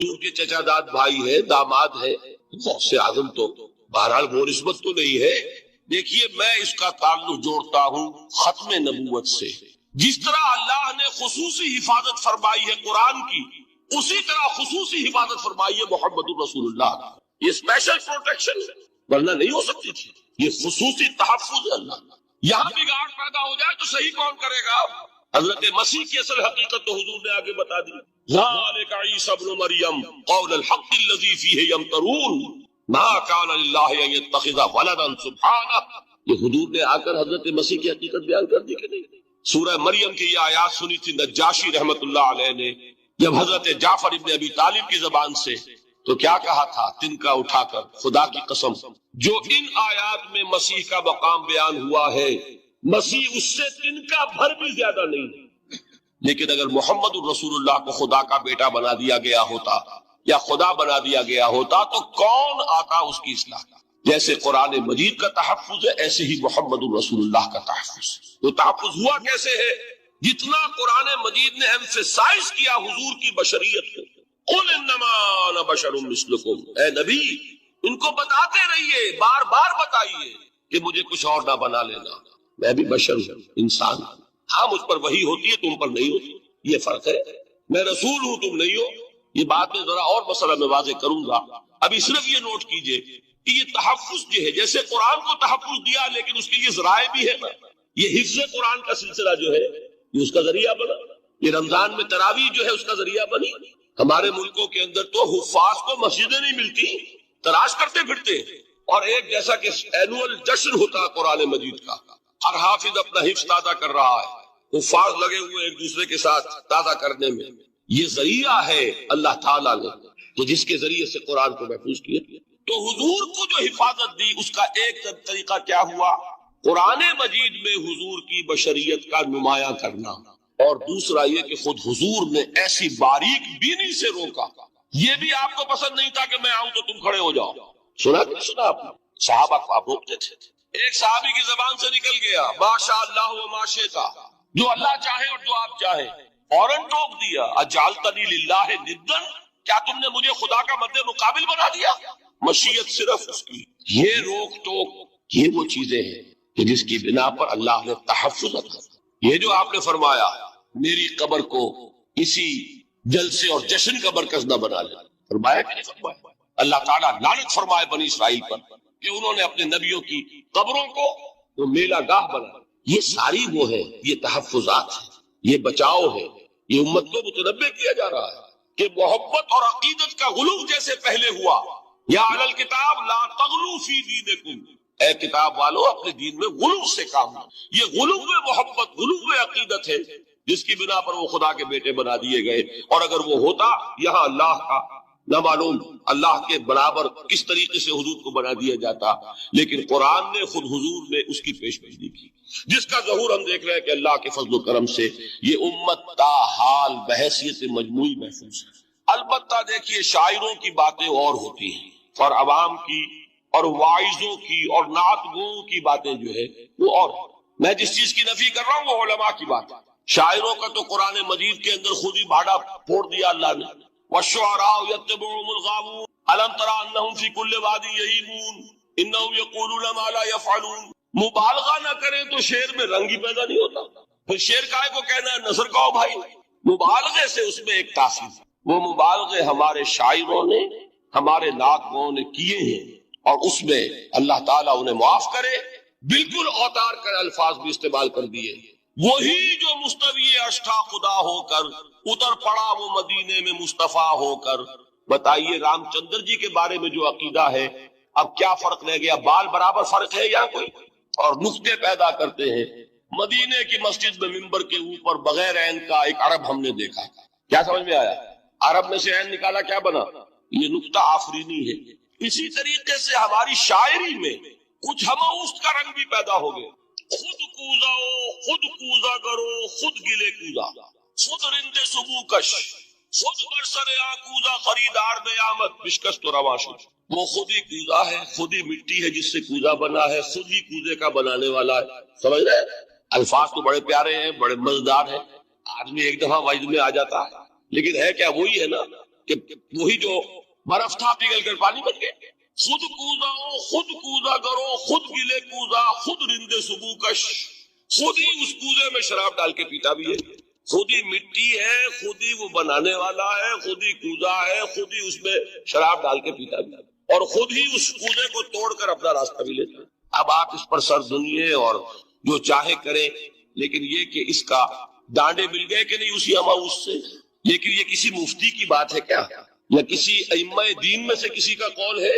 حضور کے چچا داد بھائی ہے، داماد ہے، غوث اعظم تو بہرحال وہ نسبت تو نہیں ہے۔ دیکھیے میں اس کا تعلق جوڑتا ہوں ختم نبوت سے۔ جس طرح اللہ نے خصوصی حفاظت فرمائی ہے قرآن کی، اسی طرح خصوصی حفاظت فرمائی ہے محمد الرسول اللہ۔ یہ اسپیشل پروٹیکشن ہے، ورنہ نہیں ہو سکتی تھی۔ یہ خصوصی تحفظ ہے اللہ۔ یہاں بگاڑ پیدا ہو جائے تو صحیح کون کرے گا؟ حضرت مسیح کی اصل حقیقت تو حضور نے آگے بتا دی۔ ذالک عیسی ابن مریم قول الحق الذی فیہ یمترون ما کان للہ ان یتخذ ولدا سبحانہ۔ یہ حضور نے آ کر حضرت مسیح کی حقیقت بیان کر دی کہ نہیں؟ سورہ مریم کی یہ آیات سنی تھی نجاشی رحمت اللہ علیہ نے جب حضرت جعفر ابن ابی طالب کی زبان سے، تو کیا کہا تھا تنکا اٹھا کر، خدا کی قسم جو ان آیات میں مسیح کا مقام بیان ہوا ہے، مسیح اس سے تنکا بھر بھی زیادہ نہیں۔ لیکن اگر محمد الرسول اللہ کو خدا کا بیٹا بنا دیا گیا ہوتا یا خدا بنا دیا گیا ہوتا تو کون آتا اس کی اصلاح کا؟ جیسے قرآن مجید کا تحفظ ہے ایسے ہی محمد الرسول اللہ کا تحفظ۔ تو تحفظ ہوا کیسے ہے؟ جتنا قرآن مجید نے ایمفیسائز کیا حضور کی بشریت کو، قل انما انا بشر مثلکم، اے نبی ان کو بتاتے رہیے، بار بار بتائیے کہ مجھے کچھ اور نہ بنا لینا، میں بھی بشر ہوں، انسان ہوں۔ ہاں مجھ پر وحی ہوتی ہے، تم پر نہیں ہوتی، یہ فرق ہے۔ میں رسول ہوں، تم نہیں ہو۔ یہ بات میں ذرا اور مسئلہ میں واضح کروں گا، ابھی صرف یہ نوٹ کیجئے کہ یہ تحفظ جو ہے، جیسے قرآن کو تحفظ دیا لیکن اس کے لیے ذرائع بھی ہے نا۔ یہ حفظ قرآن کا سلسلہ جو ہے یہ اس کا ذریعہ بنا، یہ رمضان میں تراویح جو ہے اس کا ذریعہ بنی۔ ہمارے ملکوں کے اندر تو حفاظ کو مسجدیں نہیں ملتی، تلاش کرتے پھرتے، اور ایک جیسا کہ اینول جشن ہوتا ہے قرآن مجید کا، ہر حافظ اپنا حفظ تازہ کر رہا ہے، حفاظ لگے ہوئے ایک دوسرے کے ساتھ تازہ کرنے میں۔ یہ ذریعہ ہے اللہ تعالیٰ نے کہ جس کے ذریعے سے قرآن کو محفوظ کیا۔ تو حضور کو جو حفاظت دی اس کا ایک طریقہ کیا ہوا؟ قرآن مجید میں حضور کی بشریت کا نمایاں کرنا، اور دوسرا یہ کہ خود حضور نے ایسی باریک بینی سے روکا۔ یہ بھی آپ کو پسند نہیں تھا کہ میں آؤں تو تم کھڑے ہو جاؤ۔ سنا کہ نہیں سنا آپ نے؟ صحابہ کو آپ روکتے تھے۔ ایک صحابی کی زبان سے نکل گیا ماشاء اللہ و ما شئت، جو اللہ چاہے اور جو آپ چاہیں، فوراً ٹوک دیا اجعلتنی للہ ندا، کیا تم نے مجھے خدا کا مد مقابل بنا دیا؟ مشیت صرف اس کی۔ یہ روک ٹوک، یہ وہ چیزیں ہیں کہ جس کی بنا پر اللہ نے تحفظ عطا۔ یہ جو آپ نے فرمایا میری قبر کو اسی جلسے اور جشن کا مرکز نہ بنا لے، فرمایا کہ نہیں فرمایا؟ اللہ تعالیٰ لعنت فرمائے بنی اسرائیل پر کہ انہوں نے اپنے نبیوں کی قبروں کو وہ میلہ گاہ بنا۔ یہ ساری وہ ہے، یہ تحفظات ہے، یہ بچاؤ ہے۔ یہ امت کو متنبہ کیا جا رہا ہے کہ محبت اور عقیدت کا غلو جیسے پہلے ہوا، یا اہل الکتاب لا تغلو فی دینکم، اے کتاب والو اپنے دین میں غلو سے کام لو۔ یہ غلو محبت، غلو عقیدت ہے جس کی بنا پر وہ خدا کے بیٹے بنا دیے گئے۔ اور اگر وہ ہوتا یہاں اللہ کا نہ معلوم اللہ کے برابر کس طریقے سے حضور کو بنا دیا جاتا، لیکن قرآن نے خود حضور نے اس کی پیش قدمی کی، جس کا ظہور ہم دیکھ رہے ہیں کہ اللہ کے فضل و کرم سے یہ امت تا حال بحیثیت مجموعی محفوظ ہے۔ البتہ دیکھیے شاعروں کی باتیں اور ہوتی ہیں، اور عوام کی اور واعظوں کی اور نعت گوؤں کی باتیں جو ہے وہ اور ہے۔ میں جس چیز کی نفی کر رہا ہوں وہ علماء کی بات ہے۔ شاعروں کا تو قرآن مجید کے اندر خود ہی بھاڑا پھوڑ دیا اللہ نے، والشعراء يتبعهم الغاوون الم تر انهم في كل واد يهيمون انهم يقولون ما لا يفعلون۔ مبالغہ نہ کریں تو شعر میں رنگ ہی پیدا نہیں ہوتا، پھر شعر کائے کو کہنا ہے نثر کہو بھائی۔ مبالغے سے اس میں ایک تاثیر، وہ مبالغے ہمارے شاعروں نے ہمارے نعت گاؤں نے کیے ہیں، اور اس میں اللہ تعالیٰ انہیں معاف کرے بالکل اوتار کر الفاظ بھی استعمال کر دیے۔ وہی جو مستوی اشٹھا خدا ہو کر اتر پڑا وہ مدینے میں مصطفیٰ ہو کر۔ بتائیے رام چندر جی کے بارے میں جو عقیدہ ہے، اب کیا فرق رہ گیا؟ بال برابر فرق ہے یا کوئی؟ اور نقطے پیدا کرتے ہیں۔ مدینے کی مسجد میں ممبر کے اوپر بغیر عین کا ایک عرب ہم نے دیکھا، کیا سمجھ میں آیا؟ عرب میں سے عین نکالا، کیا بنا؟ یہ نقطہ آفرینی ہے۔ اسی طریقے سے ہماری شاعری میں کچھ ہماؤست کا رنگ بھی پیدا ہو گئے۔ خود کوزاؤ، خود کوزا کرو، خود گلے کوزا، خود رندے صبح کش، خود برسر کوزا خریدار نیامت بشکش تو رواں شد۔ وہ خود ہی کوزا ہے، خود ہی مٹی ہے جس سے کوزا بنا ہے، خود ہی کوزے کا بنانے والا ہے۔ سمجھ رہے ہیں؟ الفاظ تو بڑے پیارے ہیں، بڑے مزیدار ہیں، آدمی ایک دفعہ وجد میں آ جاتا ہے، لیکن ہے کیا وہی ہے نا کہ وہی جو برف تھا پگھل کر پانی بن گیا. خود کوزا خود کوزا کرو، خود گلے کوزا، خود رندے صبح کش، خود ہی اس کوزے میں شراب ڈال کے پیتا بھی ہے، خود ہی مٹی ہے، خود ہی وہ بنانے والا ہے، خود ہی کوزا ہے، خود ہی اس میں شراب ڈال کے پیتا بھی ہے، اور خود ہی اس کوزے کو توڑ کر اپنا راستہ بھی لیتا ہے. اب آپ اس پر سر دنیے اور جو چاہے کریں، لیکن یہ کہ اس کا ڈانڈے مل گئے کہ نہیں اسی اماؤس سے. لیکن یہ کسی مفتی کی بات ہے کیا، یا کسی ائمہ دین میں سے کسی کا قول ہے؟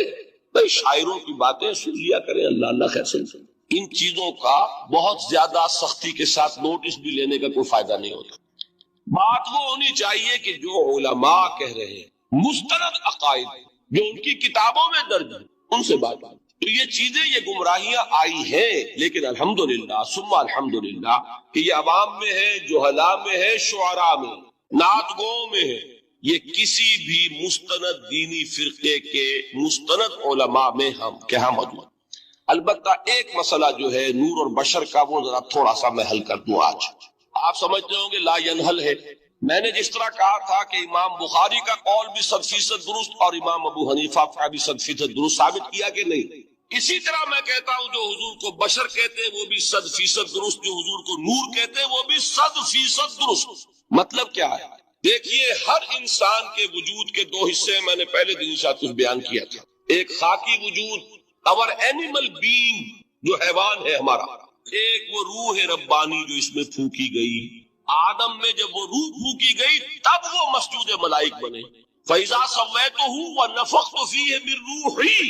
بھائی شاعروں کی باتیں سن لیا کریں، اللہ اللہ خیر سے. ان چیزوں کا بہت زیادہ سختی کے ساتھ نوٹس بھی لینے کا کوئی فائدہ نہیں ہوتا. بات وہ ہونی چاہیے کہ جو علماء کہہ رہے ہیں، مستند عقائد جو ان کی کتابوں میں درج ہیں، ان سے بات. تو یہ چیزیں، یہ گمراہیاں آئی ہیں، لیکن الحمدللہ ثم الحمدللہ کہ یہ عوام میں ہے، جہلاء میں ہے، شعراء میں، نعت گوں میں ہے. یہ کسی بھی مستند دینی فرقے کے مستند علماء میں ہم کہاں موجود. البتہ ایک مسئلہ جو ہے نور اور بشر کا، وہ ذرا تھوڑا سا میں حل کر دوں. آج آپ سمجھتے ہوں گے لا ینحل ہے. میں نے جس طرح کہا تھا کہ امام بخاری کا قول بھی 100% درست اور امام ابو حنیفہ کا بھی 100% درست ثابت کیا کہ نہیں، اسی طرح میں کہتا ہوں جو حضور کو بشر کہتے ہیں وہ بھی 100% درست، جو حضور کو نور کہتے ہیں وہ بھی 100% درست. مطلب کیا ہے؟ دیکھیے، ہر انسان کے وجود کے دو حصے میں نے پہلے دن شاید بیان کیا تھا. ایک خاکی وجود، اور اینیمل بینگ جو حیوان ہے ہمارا، ایک وہ روح ربانی جو اس میں پھونکی گئی. آدم میں جب وہ روح پھونکی گئی تب وہ مسجود ملائک بنے. فَإِذَا سَوَّيْتُهُ وَنَفَخْتُ فِيهِ مِن رُوحِي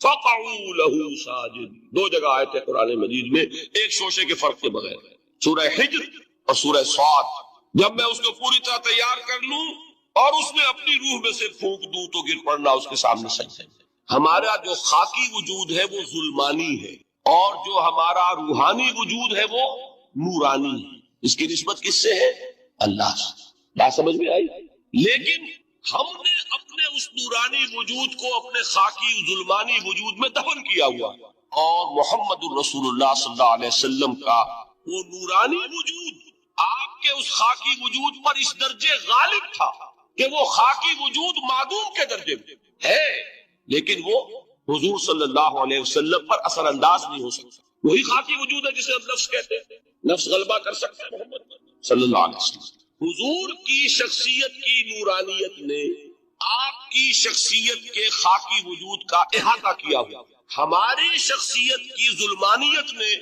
فَقَعُوا لَهُ سَاجِدِينَ. دو جگہ آیت ہے قرآن مجید میں، ایک شوشے کے فرق کے بغیر، سورہ حجر اور سورہ صاد. جب میں اس کو پوری طرح تیار کر لوں اور اس میں اپنی روح میں سے پھونک دوں تو گر پڑنا اس کے سامنے سجدے. ہمارا جو خاکی وجود ہے وہ ظلمانی ہے، اور جو ہمارا روحانی وجود ہے وہ نورانی ہے. اس کی نسبت کس سے ہے؟ اللہ سے. بات سمجھ میں آئی؟ لیکن ہم نے اپنے اس نورانی وجود کو اپنے خاکی ظلمانی وجود میں دفن کیا ہوا، اور محمد الرسول اللہ صلی اللہ علیہ وسلم کا وہ نورانی وجود آپ کے اس خاکی وجود پر اس درجے غالب تھا کہ وہ خاکی وجود معدوم کے درجے میں ہے، لیکن وہ حضور صلی اللہ علیہ وسلم پر اثر انداز نہیں ہو سکتا. وہی خاکی وجود ہے جسے ہم نفس کہتے ہیں. نفس غلبہ کر سکتا ہے محمد صلی اللہ علیہ وسلم. حضور کی شخصیت کی نورانیت نے آپ کی شخصیت کے خاکی وجود کا احاطہ کیا ہوا. ہماری شخصیت کی ظلمانیت نے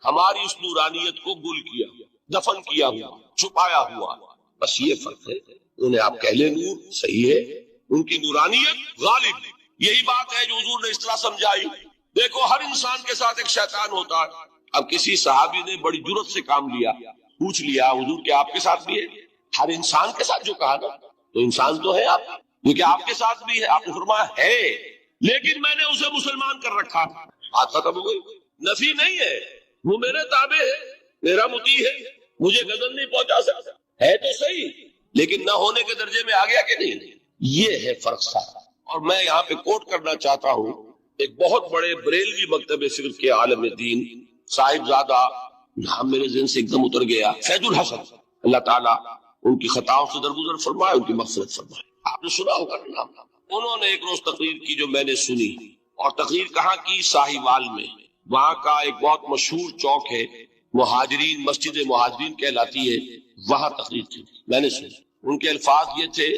ہماری اس نورانیت کو گل کیا، دفن کیا ہوا، چھپایا ہوا. بس یہ فرق ہے. انہیں آپ کہہ لیں نور، صحیح ہے، ان کی نورانیت غالب. یہی بات ہے جو حضور نے اس طرح سمجھائی. دیکھو، ہر انسان کے ساتھ ایک شیطان ہوتا ہے. اب کسی صحابی نے بڑی جرت سے کام لیا، پوچھ لیا حضور کہ آپ کے ساتھ بھی ہے؟ ہر انسان کے ساتھ جو کہا نا، تو انسان تو ہے آپ، یہ کہ آپ کے ساتھ بھی ہے. آپ نے فرمایا ہے، لیکن میں نے اسے مسلمان کر رکھا. بات ختم ہو گئی. نفی نہیں ہے، وہ میرے تابع ہے، میرا مطیع ہے، مجھے غضب نہیں پہنچا سکتا. ہے تو صحیح، لیکن نہ ہونے کے درجے میں آ گیا کہ نہیں. یہ ہے فرق سارا. اور میں یہاں پہ کوٹ کرنا چاہتا ہوں ایک بہت بڑے بریلوی مکتب فکر کے عالم دین صاحب زادہ، نام میرے ذہن سے ایک دم اتر گیا، فیض الحسن. اللہ تعالیٰ ان کی خطاؤں سے درگزر فرمائے، ان کی مغفرت فرمائے. آپ نے سنا ہوگا نا نام. انہوں نے ایک روز تقریر کی جو میں نے سنی، اور تقریر کہاں کی؟ ساہیوال میں. وہاں کا ایک بہت مشہور چوک ہے، مہاجرین، مسجد مہاجرین کہلاتی ہے، وہاں تقریر کی. میں نے سنی. ان کے الفاظ یہ تھے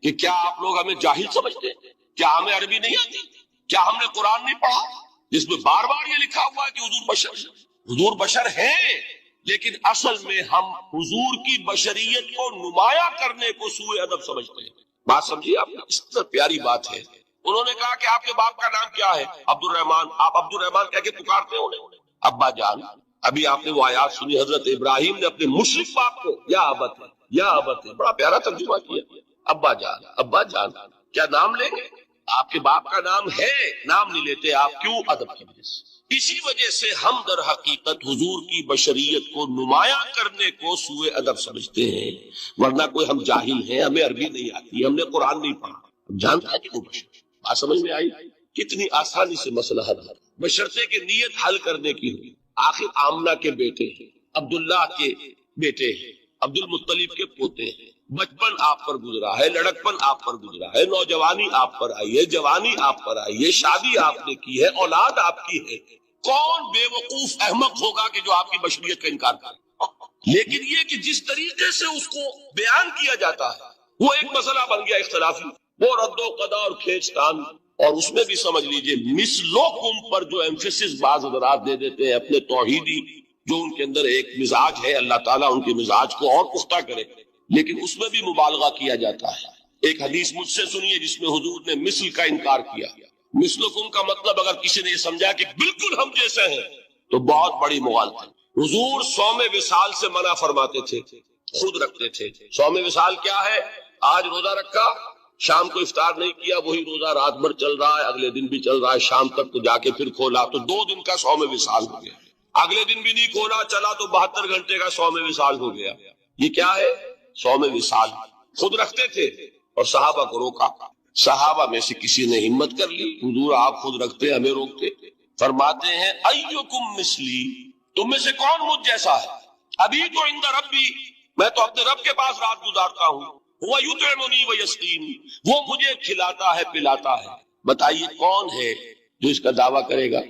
کہ کیا آپ لوگ ہمیں جاہل سمجھتے ہیں؟ کیا ہمیں عربی نہیں آتی؟ کیا ہم نے قرآن نہیں پڑھا جس میں بار بار یہ لکھا ہوا ہے کہ حضور بشر ہیں؟ حضور بشر ہیں، لیکن اصل میں ہم حضور کی بشریت کو نمایاں کرنے کو سوء ادب سمجھتے ہیں. بات سمجھیے آپ نے، اس طرح پیاری بات ہے. انہوں نے کہا کہ آپ کے باپ کا نام کیا ہے؟ عبد الرحمان. آپ عبد الرحمان کہہ کے پکارتے ہیں انہیں؟ ابا جان. ابھی آپ نے وہ آیات سنی، حضرت ابراہیم نے اپنے مشرک باپ کو یا ابت ہے، یا ابت ہے، بڑا پیارا ترجمہ کیا. ابا جان، ابا جان. کیا نام لیں گے؟ آپ کے باپ کا نام ہے، نام نہیں لیتے آپ. کیوں؟ ادب کی وجہ سے. اسی وجہ سے ہم در حقیقت حضور کی بشریت کو نمایاں کرنے کو سوء ادب سمجھتے ہیں، ورنہ کوئی ہم جاہل ہیں، ہمیں عربی نہیں آتی، ہم نے قرآن نہیں پڑھا. جانتا ہے کہ وہ بشر. بات سمجھ میں آئی؟ کتنی آسانی سے مسئلہ حل ہے، بشرطے کہ نیت حل کرنے کی ہو. آخر آمنہ کے بیٹے ہیں، عبداللہ کے بیٹے ہیں، عبد المطلب کے پوتے ہیں، بچپن آپ پر گزرا ہے، لڑکپن آپ پر گزرا ہے، نوجوانی آپ پر آئی ہے، جوانی آپ پر آئی ہے، شادی آپ نے کی ہے، اولاد آپ کی ہے، کون بے وقوف احمق ہوگا کہ جو آپ کی بشریت کا انکار کرے؟ لیکن یہ کہ جس طریقے سے اس کو بیان کیا جاتا ہے وہ ایک مسئلہ بن گیا اختلافی، وہ رد و قضا اور کھینچ تان، اور اس میں بھی سمجھ لیجئے مثلوکم پر جو ایمفیسس بعض حضرات دے دیتے ہیں اپنے توحیدی جو ان کے اندر ایک مزاج ہے، اللہ تعالیٰ ان کے مزاج کو اور پختہ کرے، لیکن اس میں بھی مبالغہ کیا جاتا ہے۔ ایک حدیث مجھ سے سنیے جس میں حضور نے مثل کا انکار کیا۔ مثلکم کا مطلب اگر کسی نے یہ سمجھا کہ بالکل ہم جیسے ہیں تو بہت بڑی مغالطہ۔ حضور صوم وصال سے منع فرماتے تھے، خود رکھتے تھے۔ صوم وصال کیا ہے؟ آج روزہ رکھا، شام کو افطار نہیں کیا، وہی روزہ رات بھر چل رہا ہے، اگلے دن بھی چل رہا ہے، شام تک تو جا کے پھر کھولا تو 2 دن کا صوم وصال ہو گیا۔ اگلے دن بھی نہیں کھولا، چلا تو 72 گھنٹے کا صوم وصال ہو گیا۔ یہ کیا ہے؟ صوم وصال۔ خود رکھتے تھے اور صحابہ کو روکا۔ صحابہ میں سے کسی نے ہمت کر لی، حضور آپ خود رکھتے ہمیں روکتے۔ فرماتے ہیں ایکم مثلی، تم میں سے کون مجھ جیسا ہے؟ ابھی تو عند ربی، میں تو اپنے رب کے پاس رات گزارتا ہوں، وہ یطعمنی ویسقین، وہ مجھے کھلاتا ہے پلاتا ہے۔ بتائیے کون ہے جو اس کا دعویٰ کرے گا؟